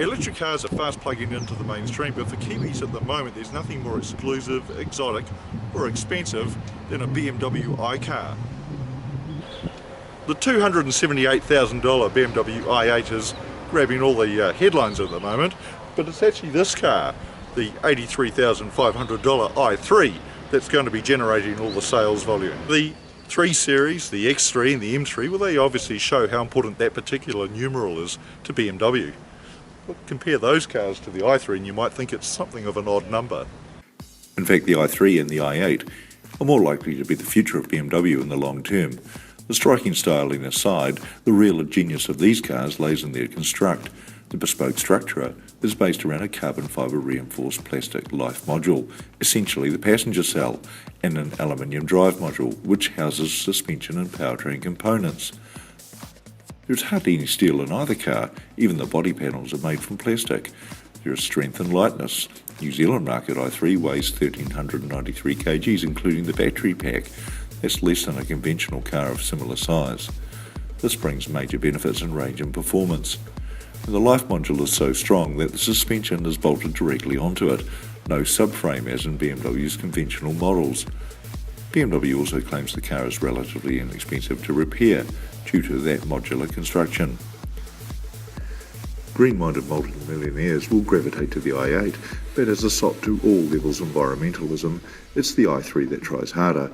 Electric cars are fast plugging into the mainstream, but for Kiwis at the moment there's nothing more exclusive, exotic or expensive than a BMW iCar. The $278,000 BMW i8 is grabbing all the headlines at the moment, but it's actually this car, the $83,500 i3, that's going to be generating all the sales volume. The 3 Series, the X3 and the M3, well, they obviously show how important that particular numeral is to BMW. But compare those cars to the i3 and you might think it's something of an odd number. In fact, the i3 and the i8 are more likely to be the future of BMW in the long term. The striking styling aside, the real genius of these cars lays in their construct. The bespoke structure is based around a carbon fibre reinforced plastic life module, essentially the passenger cell, and an aluminium drive module, which houses suspension and powertrain components. There is hardly any steel in either car, even the body panels are made from plastic. There is strength and lightness. New Zealand market i3 weighs 1,393 kgs, including the battery pack. That's less than a conventional car of similar size. This brings major benefits in range and performance. The life module is so strong that the suspension is bolted directly onto it, no subframe as in BMW's conventional models. BMW also claims the car is relatively inexpensive to repair due to that modular construction. Green-minded multi-millionaires will gravitate to the i8, but as a sop to all levels of environmentalism, it's the i3 that tries harder.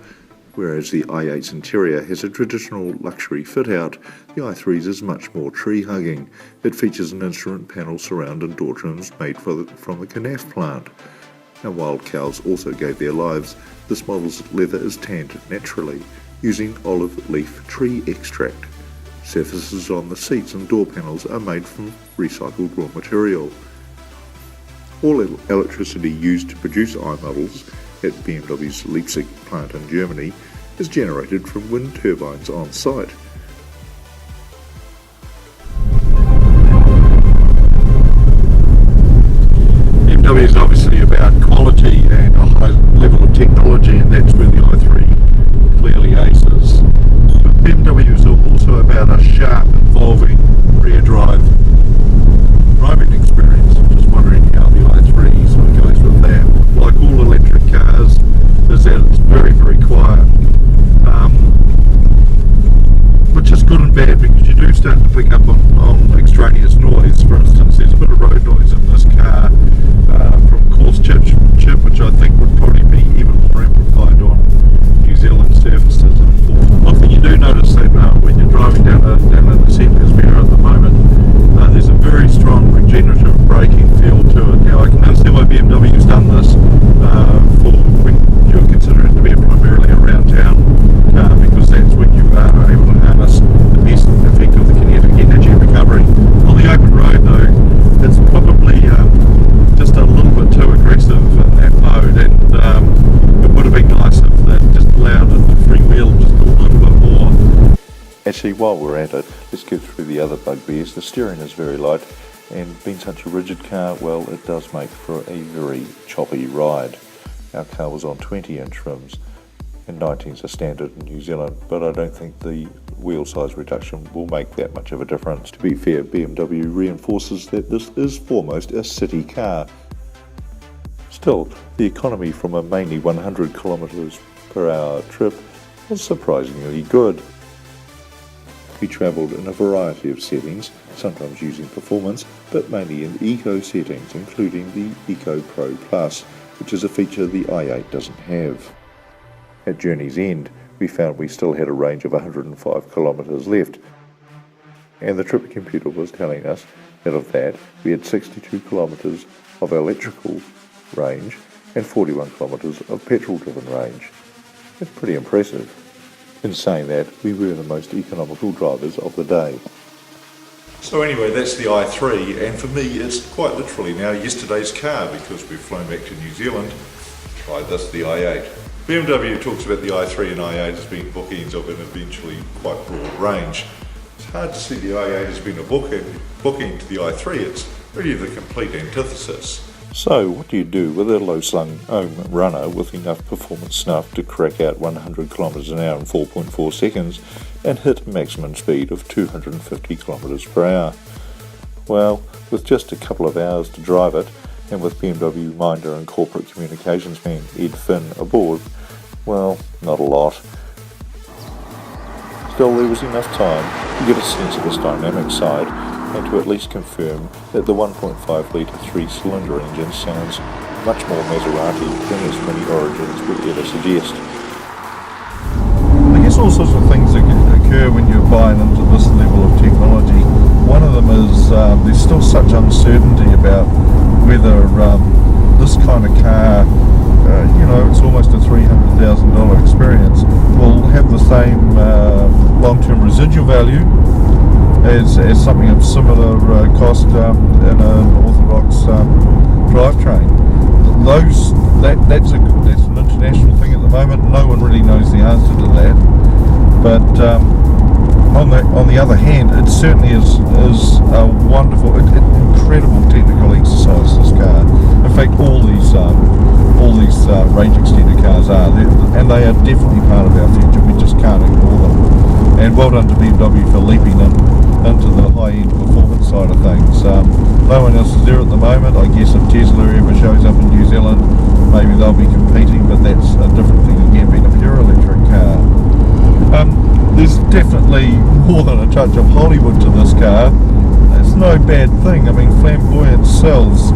Whereas the i8's interior has a traditional luxury fit-out, the i3's is much more tree-hugging. It features an instrument panel surround and door trims made from the Canaf plant. Now, wild cows also gave their lives. This model's leather is tanned naturally, using olive leaf tree extract. Surfaces on the seats and door panels are made from recycled raw material. All electricity used to produce i-models at BMW's Leipzig plant in Germany is generated from wind turbines on site. BMW is obviously about quality and a high level of technology, and that's where the i3 clearly aces. But BMW is also about a sharp, involving rear drive driving experience. I'm just wondering how the i3 sort of goes with that. Like all electric cars, is that it's very, very quiet. Which is good and bad, because you do start to pick up on extraneous noise. For instance, there's a bit of road noise in this car from coarse chip, which I think would probably be even more amplified on New Zealand surfaces. One thing you do notice that when you're driving down in the centre at the moment, there's a very strong regenerative braking feel to it. Now, I can understand why BMW's done this for when you're considering to be primarily around town car, because that's when you are able to harness the best effect of the kinetic energy recovery. On the open road though, it's probably just a little bit too aggressive in that mode, and it would have been nice if that just allowed it to freewheel just a little bit more. Actually, while we're at it, let's go through the other bugbears. The steering is very light, and being such a rigid car, well, it does make for a very choppy ride. Our car was on 20-inch rims, and 19s are standard in New Zealand, but I don't think the wheel size reduction will make that much of a difference. To be fair, BMW reinforces that this is foremost a city car. Still, the economy from a mainly 100 km per hour trip was surprisingly good. We travelled in a variety of settings, sometimes using performance, but mainly in eco settings, including the Eco Pro Plus, which is a feature the i8 doesn't have. At journey's end, we found we still had a range of 105 kilometres left, and the trip computer was telling us that of that we had 62 kilometres of electrical range and 41 kilometres of petrol-driven range. That's pretty impressive. In saying that, we were the most economical drivers of the day. So anyway, that's the i3, and for me it's quite literally now yesterday's car, because we've flown back to New Zealand. Try this, the i8. BMW talks about the i3 and i8 as being bookends of an eventually quite broad range. It's hard to see the i8 as being a bookend to the i3, it's really the complete antithesis. So, what do you do with a low-slung ohm runner with enough performance snuff to crack out 100 km an hour in 4.4 seconds and hit a maximum speed of 250 km per hour? Well, with just a couple of hours to drive it, and with BMW minder and corporate communications man Ed Finn aboard, well, not a lot. Still, there was enough time to get a sense of its dynamic side and to at least confirm that the 1.5 litre 3-cylinder engine sounds much more Maserati than as many origins would ever suggest. I guess all sorts of things that occur when you're buying into this level of technology. One of them is there's still such uncertainty about whether this kind of car, it's almost a $300,000 experience, will have the same long-term residual value as something of similar cost in an orthodox drivetrain. That's an international thing at the moment. No one really knows the answer to that. But on the other hand, it certainly is a wonderful, incredible technical exercise. This car. In fact, all these range extender cars are, and they are definitely part of our future. We just can't ignore them. And well done to BMW for leaping into the high-end performance side of things. No one else is there at the moment. I guess if Tesla ever shows up in New Zealand, maybe they'll be competing, but that's a different thing again, being a pure electric car. There's definitely more than a touch of Hollywood to this car. It's no bad thing. I mean, flamboyant sells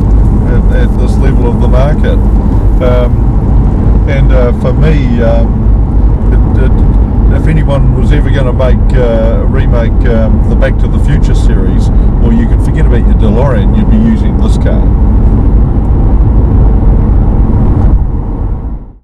at this level of the market. For me, if anyone was ever going to remake the Back to the Future series, well, you can forget about your DeLorean, you'd be using this car.